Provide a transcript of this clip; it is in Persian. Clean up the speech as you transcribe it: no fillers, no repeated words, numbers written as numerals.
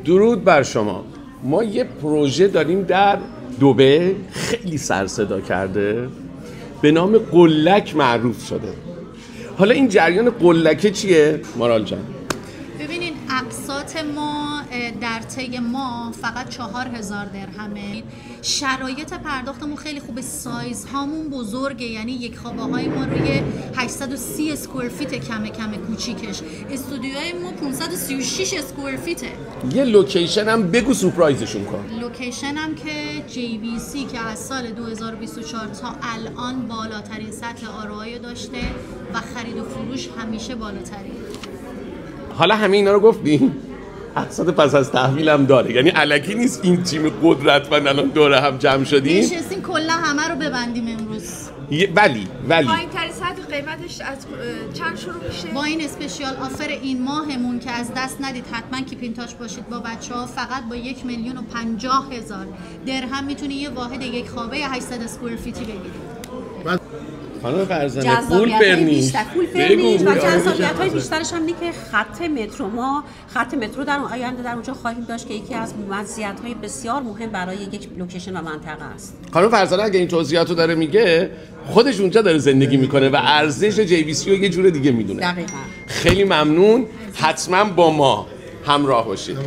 درود بر شما. ما یه پروژه داریم در دبی، خیلی سر صدا کرده، به نام قلک معروف شده. حالا این جریان قلکه چیه مارال جان؟ ببینید اقساط ما در طی ما فقط 4000 درهمه. شرایط پرداختمون خیلی خوبه، سایز هامون بزرگه، یعنی یک خوابه های ما روی 830 اسکوئر فیت کمه کوچیکش، استودیوهای ما 536 اسکوئر فیته. یه لوکیشن هم بگو سورپرایزشون کن. لوکیشن هم که JVC که از سال 2024 تا الان بالاترین سطح آرای داشته و خرید و فروش همیشه بالاترین. حالا همه اینا رو گفتیم، اقساط پس از تحویل هم داره، یعنی الکی نیست این تیم قدرتمند الان دوره هم جمع شدیم نشستیم کلا همه رو ببندیم امروز. ولی پایین ترین سطح قیمتش از چند شروع میشه؟ با این اسپشیال آفر این ماهمون که از دست ندید، حتما کیپین تاچ باشید با بچه‌ها، فقط با 1,050,000 درهم میتونی یه واحد یک خوابه 800 اسکوئر فیتی بگیرید. خانم فرزانه پول برنیش و جذابیت‌های بیشترش هم اینه که خط مترو در آینده در اونجا خواهیم داشت که یکی از مزیت‌های بسیار مهم برای یک لوکیشن و منطقه است. خانم فرزانه اگه این توضیحاتو داره میگه، خودش اونجا داره زندگی میکنه و ارزش JVC رو یه جور دیگه میدونه. دقیقاً. خیلی ممنون، حتما با ما همراه باشید.